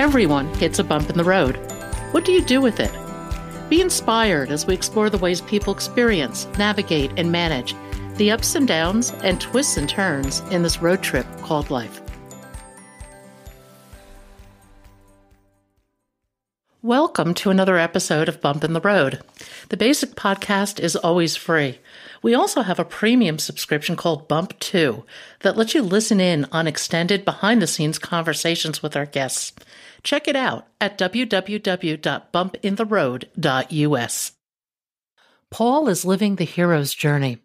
Everyone hits a bump in the road. What do you do with it? Be inspired as we explore the ways people experience, navigate, and manage the ups and downs and twists and turns in this road trip called life. Welcome to another episode of Bump in the Road. The basic podcast is always free. We also have a premium subscription called Bump 2 that lets you listen in on extended behind-the-scenes conversations with our guests. Check it out at www.bumpintheroad.us. Paul is living the hero's journey.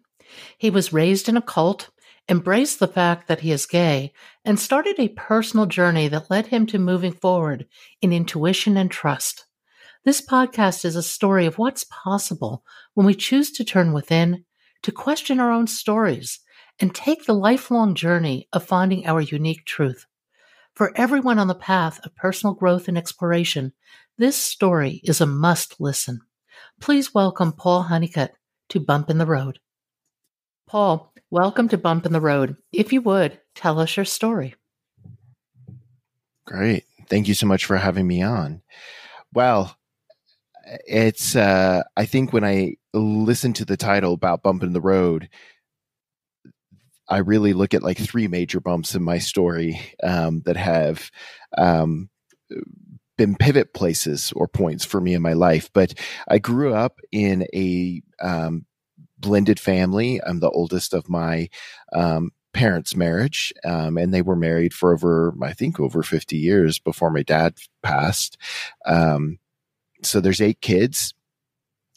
He was raised in a cult, embraced the fact that he is gay, and started a personal journey that led him to moving forward in intuition and trust. This podcast is a story of what's possible when we choose to turn within, to question our own stories, and take the lifelong journey of finding our unique truth. For everyone on the path of personal growth and exploration, this story is a must listen. Please welcome Paul Hunneycutt to Bump in the Road. Paul, welcome to Bump in the Road. If you would, tell us your story. Great. Thank you so much for having me on. Well, it's, I think when I listen to the title about Bump in the Road, I really look at like three major bumps in my story that have been pivot places or points for me in my life. But I grew up in a blended family. I'm the oldest of my parents' marriage, and they were married for over 50 years before my dad passed. So there's 8 kids.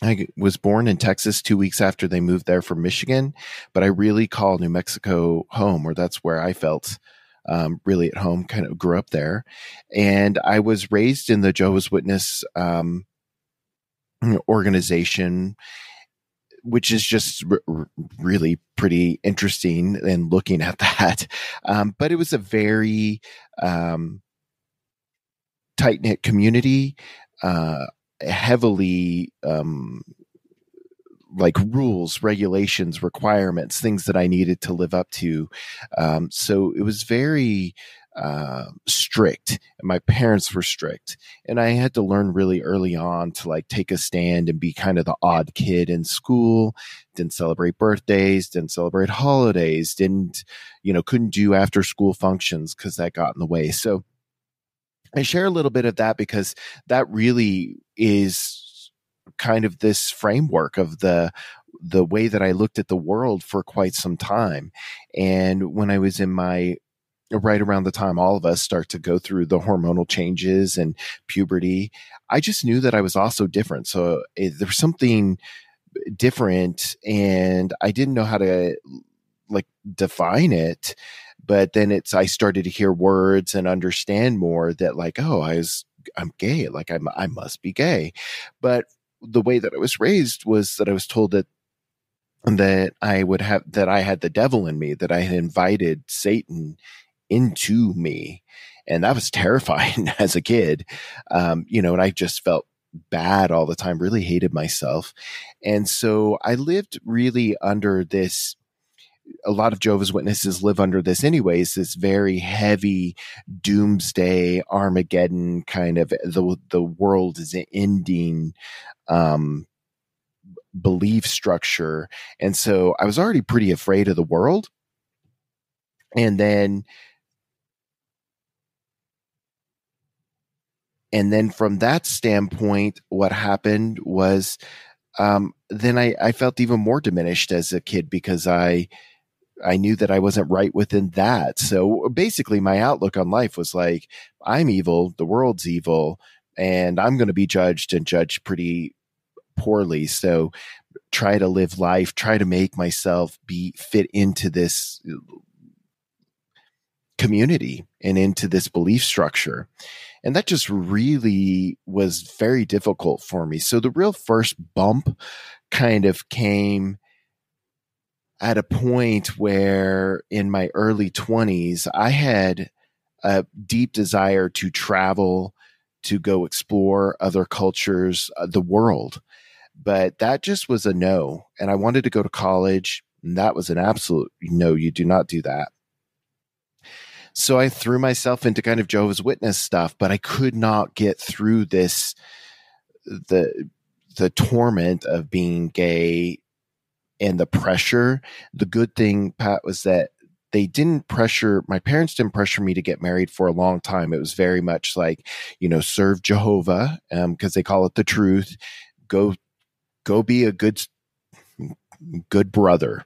I was born in Texas 2 weeks after they moved there from Michigan, but I really call New Mexico home, or that's where I felt really at home, kind of grew up there. And I was raised in the Jehovah's Witness organization, which is just really pretty interesting and looking at that. But it was a very tight-knit community, heavily like rules, regulations, requirements, things that I needed to live up to. So it was very strict, and my parents were strict, and I had to learn really early on to like take a stand and be kind of the odd kid in school. Didn't celebrate birthdays, didn't celebrate holidays, couldn't do after school functions because that got in the way. So I share a little bit of that because that really is kind of this framework of the way that I looked at the world for quite some time. And when I was in right around the time all of us start to go through the hormonal changes and puberty, I just knew that I was also different. So there was something different, and I didn't know how to like define it. But then I started to hear words and understand more that like, oh, I'm gay. Like I must be gay. But the way that I was raised was that I was told that I had the devil in me, that I had invited Satan into me. And that was terrifying as a kid. And I just felt bad all the time, really hated myself. And so I lived really under this. A lot of Jehovah's Witnesses live under this anyways, this very heavy doomsday Armageddon kind of the world is ending belief structure. And so I was already pretty afraid of the world. And then from that standpoint, what happened was then I felt even more diminished as a kid because I knew that I wasn't right within that. So basically my outlook on life was like, I'm evil, the world's evil, and I'm going to be judged pretty poorly. So try to live life, try to make myself fit into this community and into this belief structure. And that just really was very difficult for me. So the real first bump kind of came at a point where in my early 20s, I had a deep desire to travel, to go explore other cultures, the world. But that just was a no. And I wanted to go to college, and that was an absolute no, you do not do that. So I threw myself into kind of Jehovah's Witness stuff, but I could not get through the the torment of being gay and the pressure. The good thing, Pat, was that my parents didn't pressure me to get married for a long time. It was very much like, serve Jehovah, because they call it the truth. Go, go be a good brother.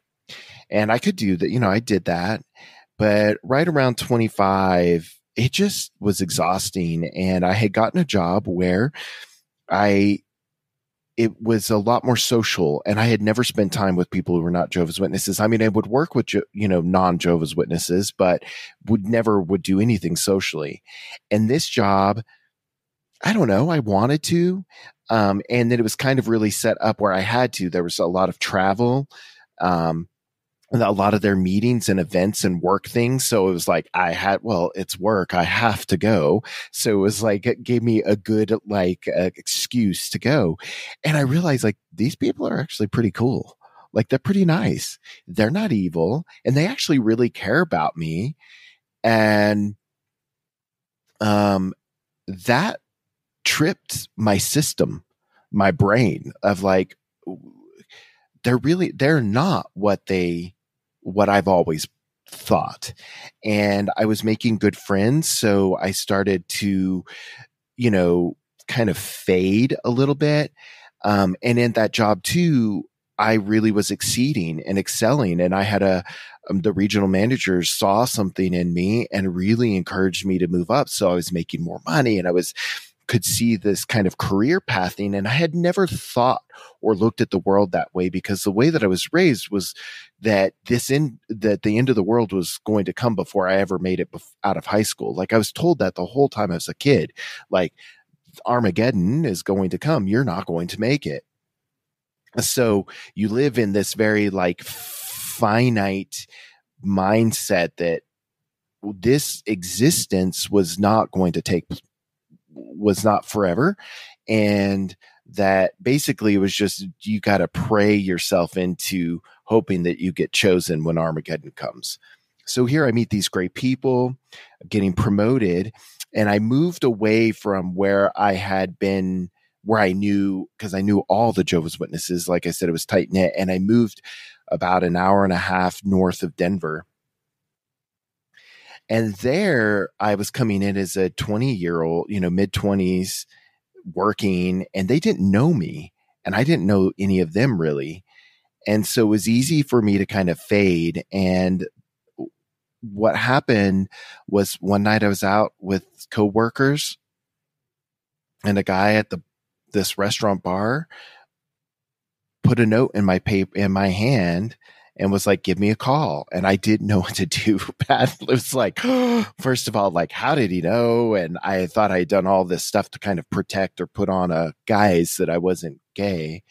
And I could do that. I did that. But right around 25, it just was exhausting. And I had gotten a job where it was a lot more social, and I had never spent time with people who were not Jehovah's Witnesses. I mean, I would work with, non-Jehovah's Witnesses, but would do anything socially. And this job, I don't know, I wanted to. And then it was kind of really set up where I had to. There was a lot of travel. A lot of their meetings and events and work things. So it was like, it's work. I have to go. So it was like, it gave me a good, excuse to go. And I realized like these people are actually pretty cool. Like they're pretty nice. They're not evil and they actually really care about me. And, that tripped my system, my brain of like, they're not what I've always thought. And I was making good friends. So I started to, kind of fade a little bit. And in that job too, I really was exceeding and excelling. And I had the regional managers saw something in me and really encouraged me to move up. So I was making more money and could see this kind of career pathing. And I had never thought or looked at the world that way, because the way that I was raised was that that the end of the world was going to come before I ever made it out of high school. Like I was told that the whole time I was a kid, like Armageddon is going to come. You're not going to make it. So you live in this very like finite mindset that this existence was not forever. And that basically it was just, you got to pray yourself into hoping that you get chosen when Armageddon comes. So here I meet these great people, getting promoted, and I moved away from where I had been, where I knew, because I knew all the Jehovah's Witnesses. Like I said, it was tight knit, and I moved about an hour and a half north of Denver. And there I was coming in as a 20-year-old, mid-20s, working, and they didn't know me and I didn't know any of them really. And so it was easy for me to kind of fade. And what happened was one night I was out with coworkers, and a guy at this restaurant bar put a note in my hand and was like, give me a call. And I didn't know what to do. Pat, it was like, first of all, like, how did he know? And I thought I had done all this stuff to kind of protect or put on a guise that I wasn't gay.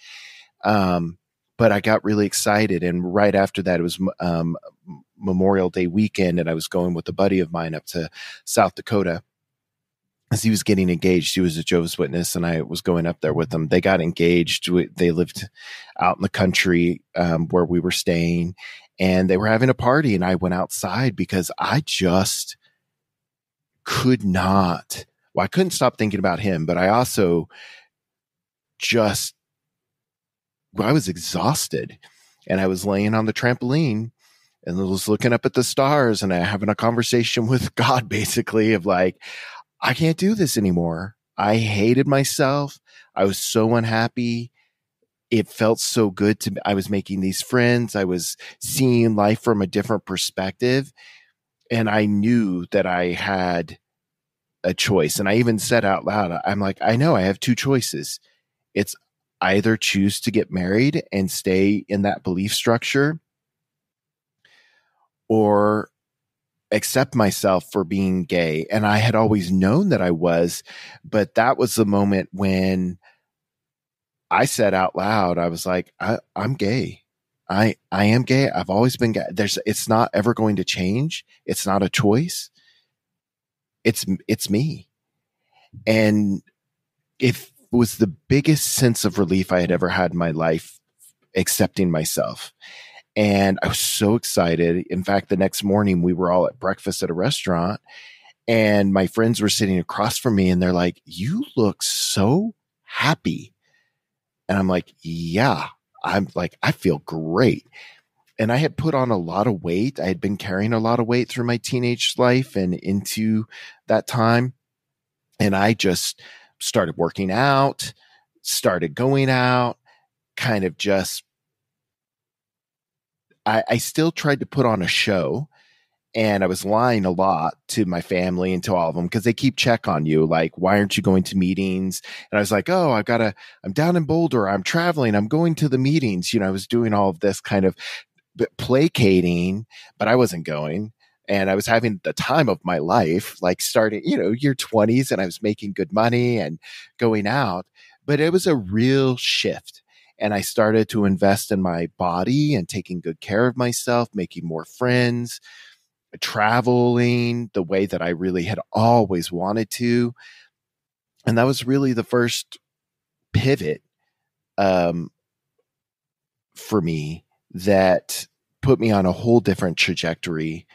But I got really excited. And right after that, it was Memorial Day weekend. And I was going with a buddy of mine up to South Dakota, as he was getting engaged. He was a Jehovah's Witness, and I was going up there with him. They got engaged. They lived out in the country where we were staying, and they were having a party, and I went outside because I just could not. Well, I couldn't stop thinking about him, but I also I was exhausted, and I was laying on the trampoline and I was looking up at the stars, and I having a conversation with God, basically, of like, I can't do this anymore. I hated myself. I was so unhappy. It felt so good I was making these friends. I was seeing life from a different perspective. And I knew that I had a choice. And I even said out loud, I'm like, I know I have two choices. It's either choose to get married and stay in that belief structure, or accept myself for being gay. And I had always known that I was, but that was the moment when I said out loud, I was like, I'm gay. I am gay. I've always been gay. It's not ever going to change. It's not a choice. It's me. And it was the biggest sense of relief I had ever had in my life, accepting myself. And I was so excited. In fact, the next morning we were all at breakfast at a restaurant, and my friends were sitting across from me, and they're like, "You look so happy." And I'm like, "Yeah." I'm like, "I feel great." And I had put on a lot of weight. I had been carrying a lot of weight through my teenage life and into that time. And I just started working out, started going out, kind of just, I still tried to put on a show, and I was lying a lot to my family and to all of them because they keep check on you. Like, why aren't you going to meetings? And I was like, oh, I'm down in Boulder. I'm traveling. I'm going to the meetings. I was doing all of this kind of placating, but I wasn't going. And I was having the time of my life, like starting, year 20s, and I was making good money and going out. But it was a real shift. And I started to invest in my body and taking good care of myself, making more friends, traveling the way that I really had always wanted to. And that was really the first pivot um, for me that put me on a whole different trajectory.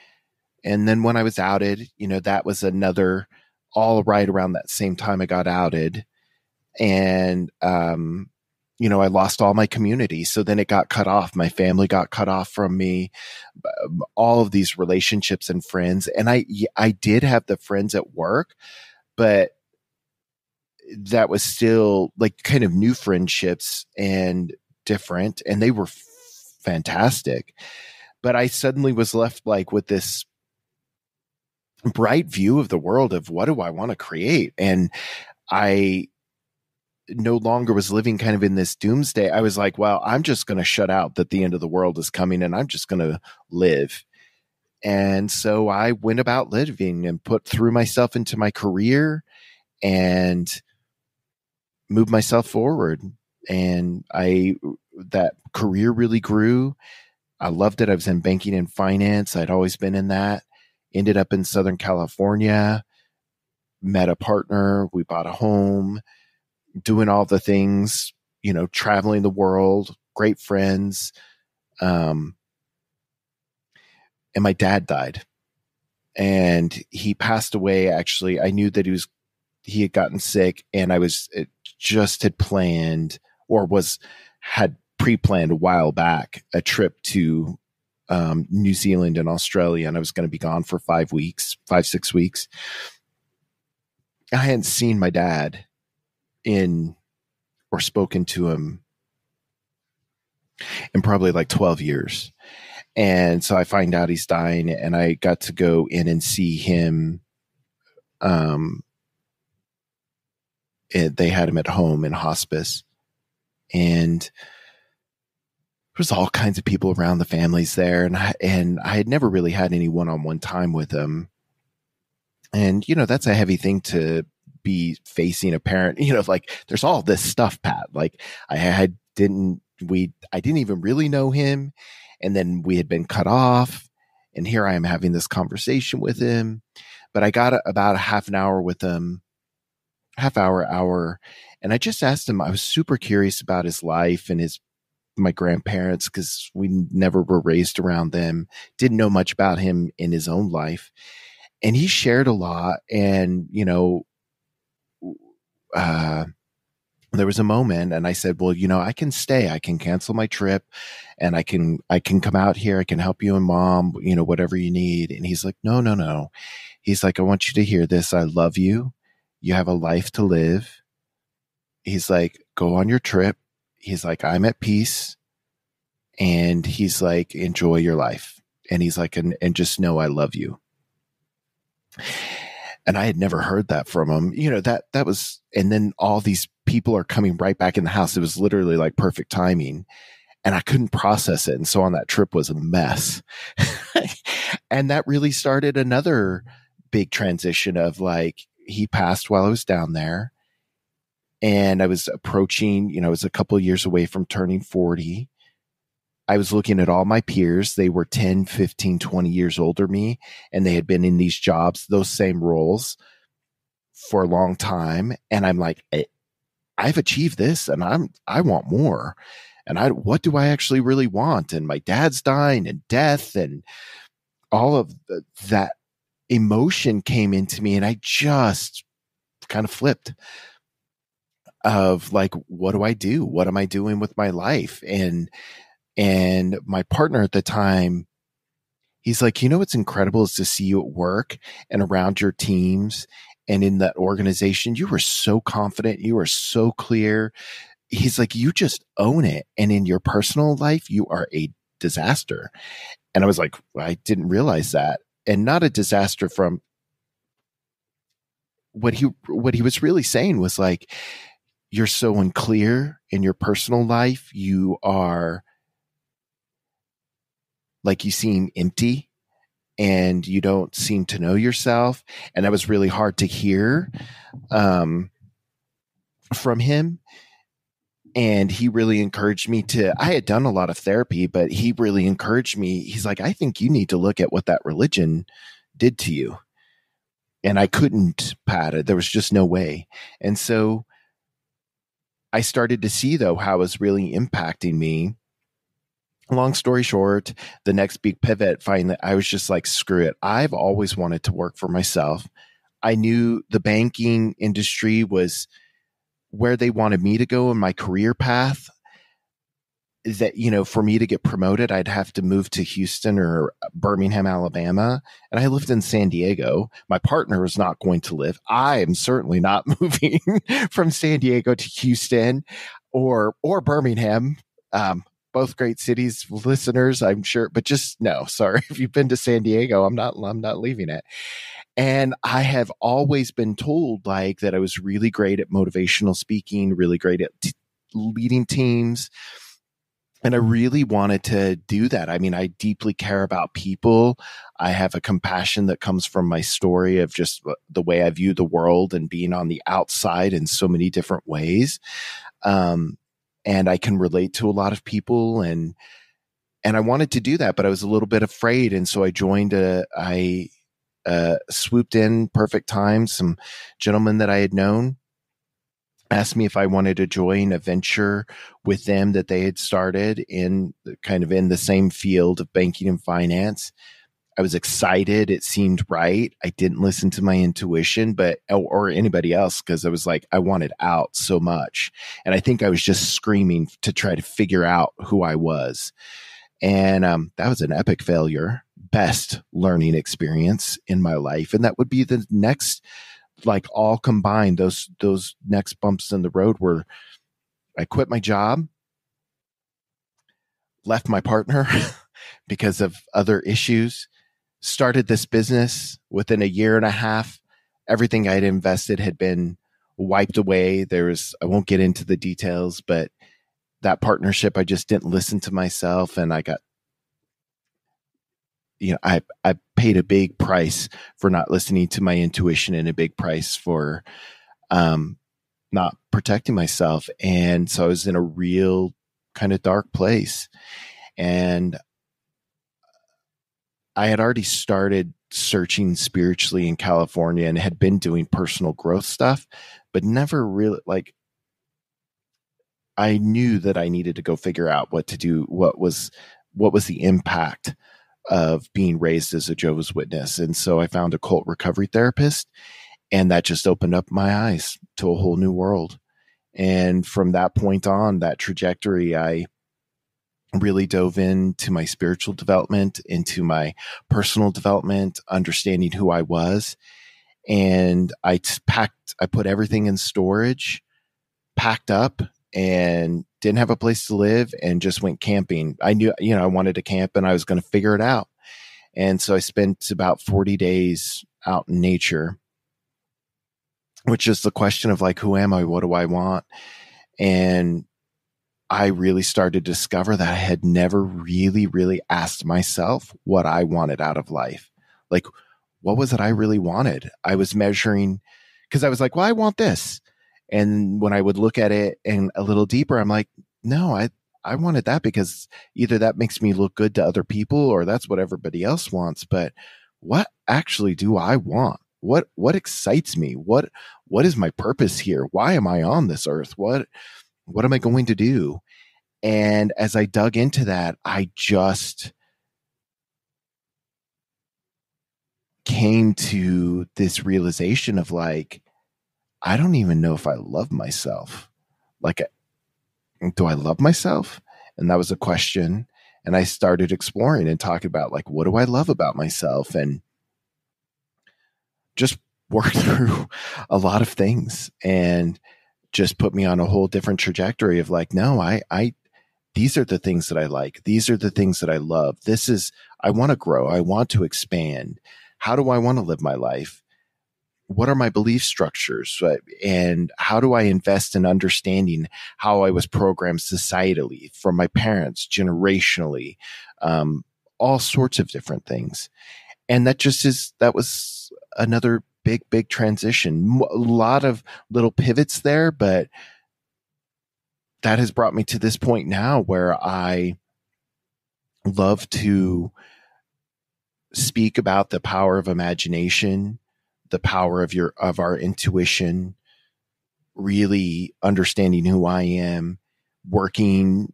And then when I was outed, that was another, all right around that same time I got outed. And, I lost all my community. So then it got cut off. My family got cut off from me, all of these relationships and friends. And I did have the friends at work, but that was still like kind of new friendships and different. And they were fantastic. But I suddenly was left like with this bright view of the world of what do I want to create? And I no longer was living kind of in this doomsday. I was like, well, I'm just going to shut out that the end of the world is coming, and I'm just going to live. And so I went about living and threw myself into my career and moved myself forward. And that career really grew. I loved it. I was in banking and finance. I'd always been in that. Ended up in Southern California, met a partner. We bought a home, doing all the things, traveling the world, great friends. And my dad died, and he passed away. Actually, I knew that he had gotten sick, and just had planned had pre-planned a while back a trip to New Zealand and Australia, and I was going to be gone for 5 weeks, 6 weeks. I hadn't seen my dad or spoken to him in probably like 12 years. And so I find out he's dying, and I got to go in and see him. They had him at home in hospice, and there was all kinds of people around, the families there. And I had never really had any one-on-one time with him. And, that's a heavy thing to be facing a parent, like there's all this stuff, Pat. Like I didn't even really know him. And then we had been cut off, and here I am having this conversation with him. But I got about a half an hour with him, hour. And I just asked him, I was super curious about his life and my grandparents, because we never were raised around them, didn't know much about him in his own life. And he shared a lot. And, there was a moment, and I said, well, I can stay, I can cancel my trip, and I can come out here. I can help you and mom, whatever you need. And he's like, no. He's like, I want you to hear this. I love you. You have a life to live. He's like, go on your trip. He's like, I'm at peace. And he's like, enjoy your life. And he's like, and just know I love you. And I had never heard that from him. That was, and then all these people are coming right back in the house. It was literally like perfect timing, and I couldn't process it. And so on that trip was a mess. And that really started another big transition of like, he passed while I was down there, and I was approaching, I was a couple of years away from turning 40. I was looking at all my peers. They were 10, 15, 20 years older than me, and they had been in these jobs, those same roles for a long time. And I'm like, I've achieved this, and I want more. And what do I actually really want? And my dad's dying and death and all of that emotion came into me, and I just kind of flipped of like, what do I do? What am I doing with my life? And my partner at the time, he's like, what's incredible is to see you at work and around your teams and in that organization. You were so confident. You were so clear. He's like, you just own it. And in your personal life, you are a disaster. And I was like, I didn't realize that. And not a disaster from what he was really saying was like, you're so unclear in your personal life. You are like, you seem empty and you don't seem to know yourself. And that was really hard to hear from him. And he really encouraged me I had done a lot of therapy, but he really encouraged me. He's like, I think you need to look at what that religion did to you. And I couldn't pat it. There was just no way. And so I started to see, though, how it was really impacting me. Long story short, the next big pivot, finally, I was just like, screw it. I've always wanted to work for myself. I knew the banking industry was where they wanted me to go in my career path. That, for me to get promoted, I'd have to move to Houston or Birmingham, Alabama. And I lived in San Diego. My partner was not going to live. I am certainly not moving from San Diego to Houston or Birmingham. Both great cities, listeners, I'm sure, but just no, sorry. If you've been to San Diego, I'm not leaving it. And I have always been told like that I was really great at motivational speaking, really great at leading teams. And I really wanted to do that. I mean, I deeply care about people. I have a compassion that comes from my story of just the way I view the world and being on the outside in so many different ways. And I can relate to a lot of people, and I wanted to do that, but I was a little bit afraid. And so I joined I swooped in perfect time. Some gentlemen that I had known asked me if I wanted to join a venture with them that they had started in kind of in the same field of banking and finance. I was excited. It seemed right. I didn't listen to my intuition, or anybody else, because I was like, I wanted out so much. And I think I was just screaming to try to figure out who I was. And that was an epic failure, best learning experience in my life. And that would be the next, like all combined, those next bumps in the road were I quit my job, left my partner because of other issues, started this business. Within a year and a half, everything I'd invested had been wiped away. I won't get into the details, but that partnership, I just didn't listen to myself. And I got, I paid a big price for not listening to my intuition and a big price for not protecting myself. And so I was in a real kind of dark place. And I had already started searching spiritually in California and had been doing personal growth stuff, but never really I knew that I needed to go figure out what to do, what was the impact of being raised as a Jehovah's Witness. And so I found a cult recovery therapist, and that just opened up my eyes to a whole new world. And from that point on, that trajectory, I really dove into my spiritual development, into my personal development, understanding who I was. And I put everything in storage, packed up, and didn't have a place to live, and just went camping. I knew, I wanted to camp, and I was going to figure it out. And so I spent about 40 days out in nature, which is the question of like, who am I? What do I want? And I really started to discover that I had never really, really asked myself what I wanted out of life. Like, what was it I really wanted? I was measuring, because I was like, well, I want this. And when I would look at it and a little deeper, I'm like, no, I wanted that because either that makes me look good to other people or that's what everybody else wants. But what actually do I want? What excites me? What is my purpose here? Why am I on this earth? What am I going to do? And as I dug into that, I just came to this realization of like, I don't even know if I love myself. Like, do I love myself? And that was a question. And I started exploring and talking about like, what do I love about myself? And just worked through a lot of things and just put me on a whole different trajectory of like, no, these are the things that I like. These are the things that I love. I want to grow. I want to expand. How do I want to live my life? What are my belief structures? And how do I invest in understanding how I was programmed societally from my parents, generationally, all sorts of different things. And that was another big transition. A lot of little pivots there, but that has brought me to this point now where I love to speak about the power of imagination, the power of our intuition, really understanding who I am, working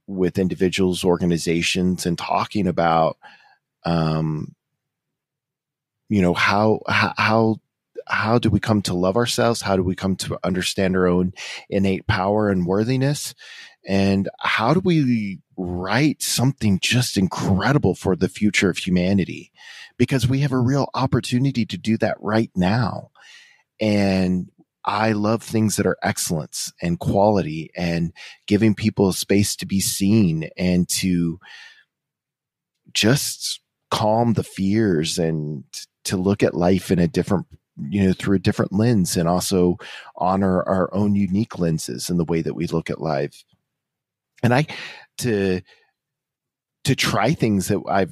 with individuals, organizations, and talking about, how do we come to love ourselves? How do we come to understand our own innate power and worthiness? And how do we write something just incredible for the future of humanity? Because we have a real opportunity to do that right now. And I love things that are excellence and quality and giving people a space to be seen and to just calm the fears and to look at life in a different, through a different lens, and also honor our own unique lenses in the way that we look at life. And to try things that I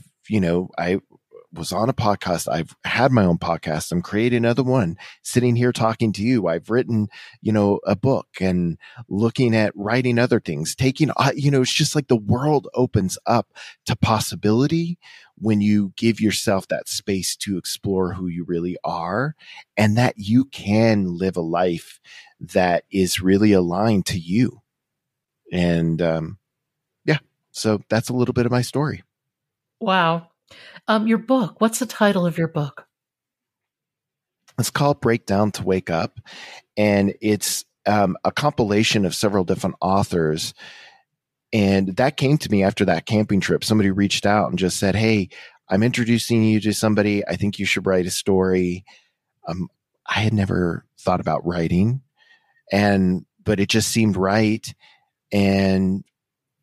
was on a podcast. I've had my own podcast. I'm creating another one, sitting here talking to you. I've written, a book and looking at writing other things, it's just like the world opens up to possibility when you give yourself that space to explore who you really are, and that you can live a life that is really aligned to you. And, so that's a little bit of my story. Wow. Your book, what's the title of your book? It's called Breakdown to Wake Up. And it's a compilation of several different authors. And that came to me after that camping trip. Somebody reached out and just said, "Hey, I'm introducing you to somebody. I think you should write a story." I had never thought about writing, but it just seemed right. And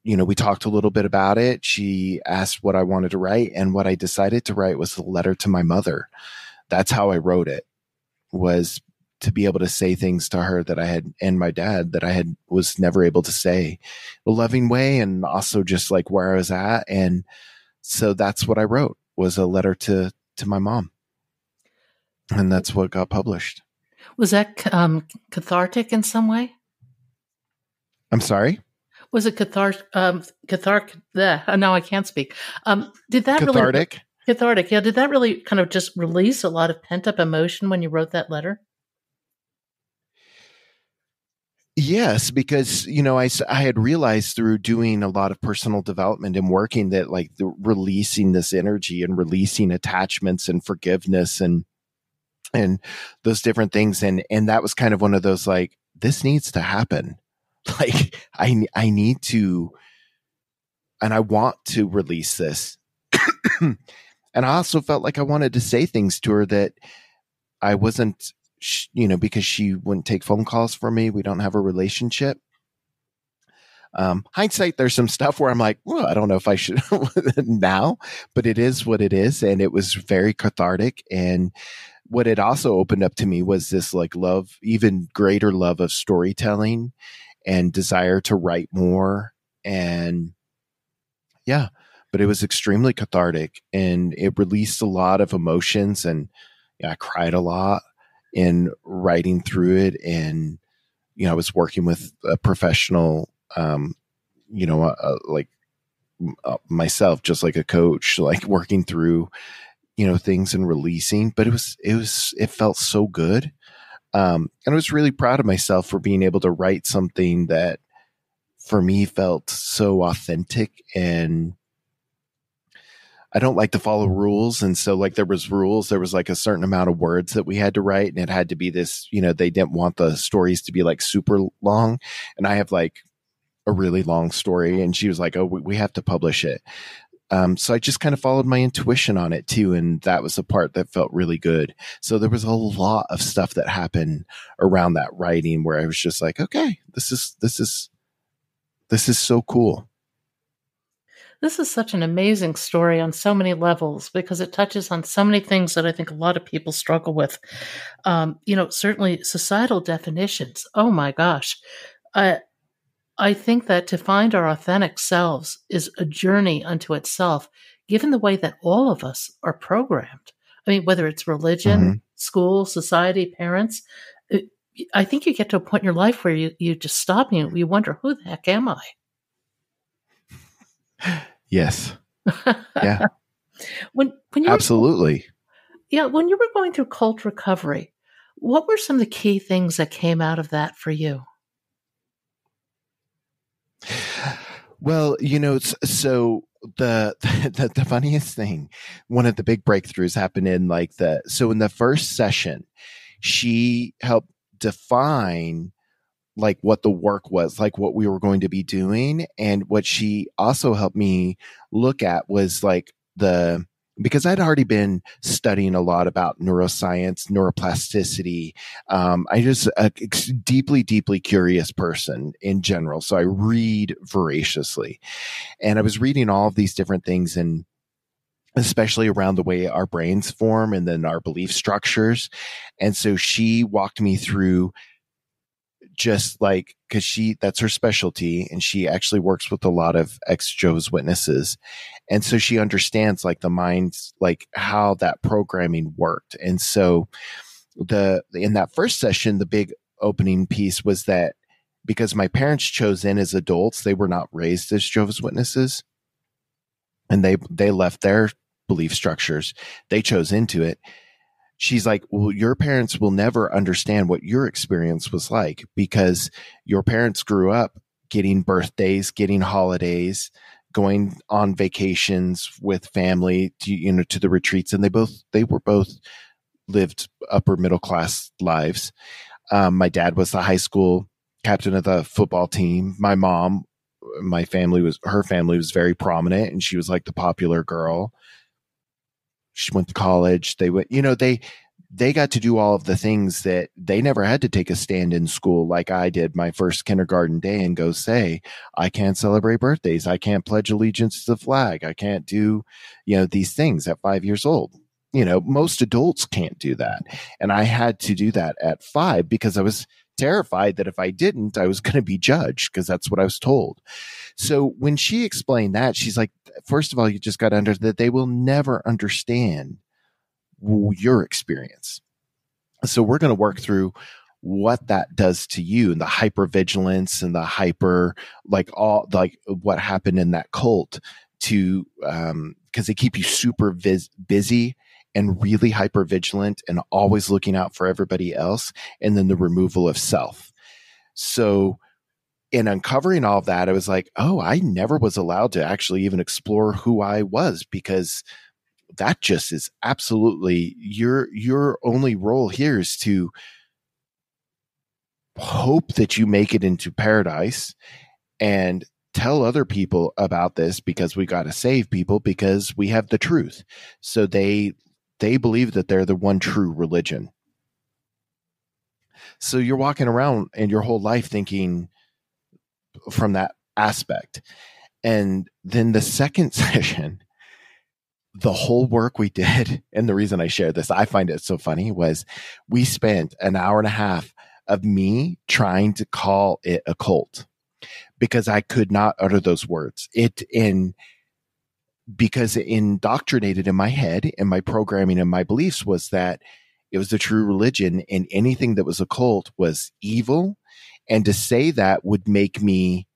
we talked a little bit about it. She asked what I wanted to write, and what I decided to write was a letter to my mother. That's how I wrote it, was to be able to say things to her that I had, and my dad, that I was never able to say in a loving way, and also just like where I was at. And so that's what I wrote, was a letter to my mom. And that's what got published. Was that cathartic in some way? I'm sorry? Was it cathartic? No, I can't speak. Did that cathartic? Really cathartic? Yeah. Did that really kind of just release a lot of pent up emotion when you wrote that letter? Yes, because I had realized through doing a lot of personal development and working that like releasing this energy and releasing attachments and forgiveness and those different things, and that was kind of one of those like, this needs to happen. Like I need to, and I want to release this. And I also felt like I wanted to say things to her that I wasn't, because she wouldn't take phone calls from me. We don't have a relationship. Hindsight, there's some stuff where I'm like, well, I don't know if I should now, but it is what it is. And it was very cathartic. And what it also opened up to me was this like love, even greater love of storytelling and desire to write more. And yeah, but it was extremely cathartic, and it released a lot of emotions, and I cried a lot in writing through it. And, I was working with a professional, myself, just like a coach, like working through, things and releasing, but it felt so good. And I was really proud of myself for being able to write something that for me felt so authentic, and I don't like to follow rules. And so like there was rules, there was like a certain amount of words that we had to write, and it had to be this, they didn't want the stories to be like super long. And I have like a really long story, and she was like, oh, we have to publish it. So I just kind of followed my intuition on it too. And that was the part that felt really good. So there was a lot of stuff that happened around that writing where I was just like, okay, this is so cool. This is such an amazing story on so many levels because it touches on so many things that I think a lot of people struggle with. Certainly societal definitions. Oh my gosh. I think that to find our authentic selves is a journey unto itself, given the way that all of us are programmed. I mean, whether it's religion, Mm-hmm. school, society, parents, I think you get to a point in your life where you just stop and you wonder, who the heck am I? Yes. Yeah, when you were absolutely. when you were going through cult recovery, what were some of the key things that came out of that for you? Well, so the funniest thing, one of the big breakthroughs happened in in the first session, she helped define like what the work was, like what we were going to be doing. And what she also helped me look at was like because I'd already been studying a lot about neuroscience, neuroplasticity. I just a deeply, deeply curious person in general. So I read voraciously, and I was reading all of these different things, and especially around the way our brains form and then our belief structures. And so she walked me through just like, cause that's her specialty, and she actually works with a lot of ex-Jehovah's Witnesses. And so she understands like the minds, like how that programming worked. And so in that first session, the big opening piece was that because my parents chose in as adults, they were not raised as Jehovah's Witnesses, and they left their belief structures. They chose into it. She's like, well, your parents will never understand what your experience was like because your parents grew up getting birthdays, getting holidays, going on vacations with family to the retreats. And they were both lived upper middle class lives. My dad was the high school captain of the football team. My mom, her family was very prominent, and she was like the popular girl. She went to college. They got to do all of the things that they never had to take a stand in school like I did my first kindergarten day and go say, I can't celebrate birthdays. I can't pledge allegiance to the flag. I can't do, these things at 5 years old. Most adults can't do that. And I had to do that at 5 because I was terrified that if I didn't, I was going to be judged because that's what I was told. So when she explained that, she's like, first of all, you just got to understand that they will never understand your experience. So we're going to work through what that does to you and the hypervigilance and the what happened in that cult to, because they keep you super busy and really hypervigilant and always looking out for everybody else. And then the removal of self. So in uncovering all of that, I was like, oh, I never was allowed to actually even explore who I was, because that just is absolutely your only role here is to hope that you make it into paradise and tell other people about this, because we got to save people because we have the truth. So they believe that they're the one true religion. So you're walking around and your whole life thinking from that aspect. And then the second session, the whole work we did, and the reason I share this, I find it so funny, was we spent an hour and a half of me trying to call it a cult because I could not utter those words. Because it indoctrinated in my head, and my programming and my beliefs was that it was the true religion, and anything that was a cult was evil. And to say that would make me,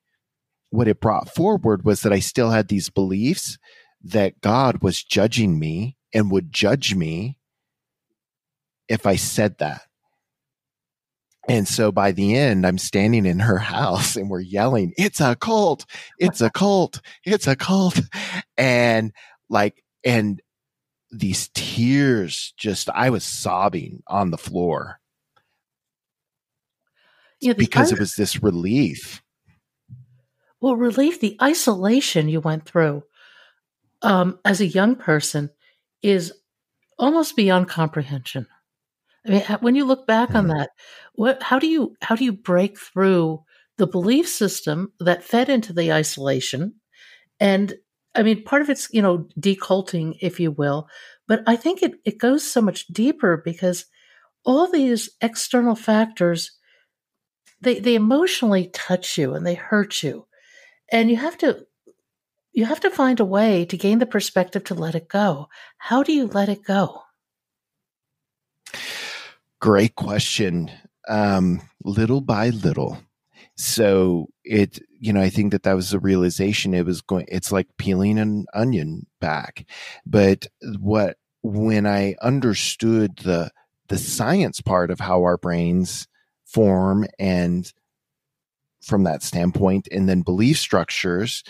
what it brought forward was that I still had these beliefs that God was judging me and would judge me if I said that. And so by the end, I'm standing in her house and we're yelling, "It's a cult. It's a cult. It's a cult." And and these tears I was sobbing on the floor Yeah, because it was this relief. relief, the isolation you went through as a young person is almost beyond comprehension. I mean, when you look back on that, how do you break through the belief system that fed into the isolation? And I mean, part of it's, deculting, if you will, but I think it goes so much deeper because all these external factors, they emotionally touch you and they hurt you. And you have to find a way to gain the perspective to let it go. How do you let it go? Great question. Little by little. So I think that was the realization. It's like peeling an onion back. But when I understood the science part of how our brains form, and from that standpoint, and then belief structures,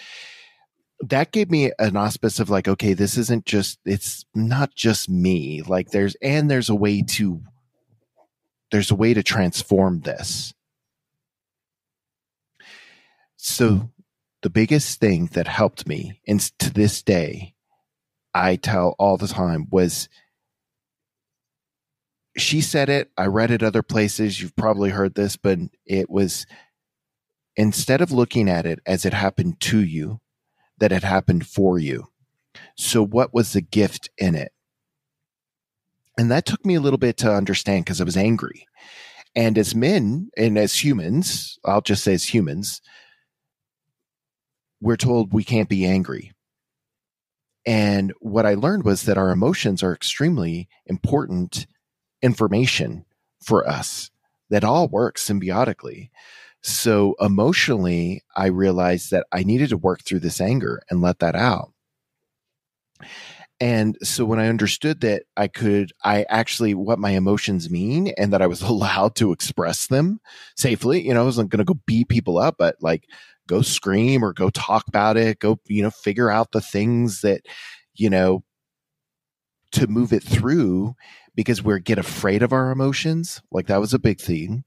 that gave me an auspice of like, okay, it's not just me. Like there's a way to transform this. So the biggest thing that helped me, and to this day, I tell all the time, was, she said it, I read it other places, you've probably heard this, but it was, instead of looking at it as it happened to you, that it happened for you. So what was the gift in it? And that took me a little bit to understand, because I was angry. And as men and as humans, I'll just say as humans, we're told we can't be angry. And what I learned was that our emotions are extremely important information for us, that all works symbiotically. So emotionally, I realized that I needed to work through this anger and let that out. And so when I understood that what my emotions mean, and that I was allowed to express them safely, I wasn't going to go beat people up, but like go scream or go talk about it, go, figure out the things that, to move it through, because we get afraid of our emotions. Like that was a big theme.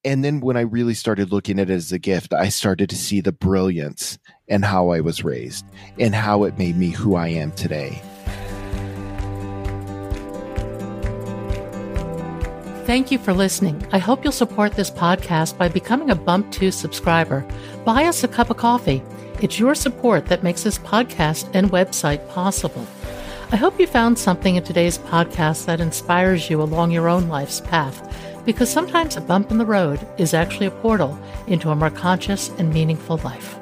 And then when I really started looking at it as a gift, I started to see the brilliance in how I was raised and how it made me who I am today. Thank you for listening. I hope you'll support this podcast by becoming a Bump 2 subscriber. Buy us a cup of coffee. It's your support that makes this podcast and website possible. I hope you found something in today's podcast that inspires you along your own life's path, because sometimes a bump in the road is actually a portal into a more conscious and meaningful life.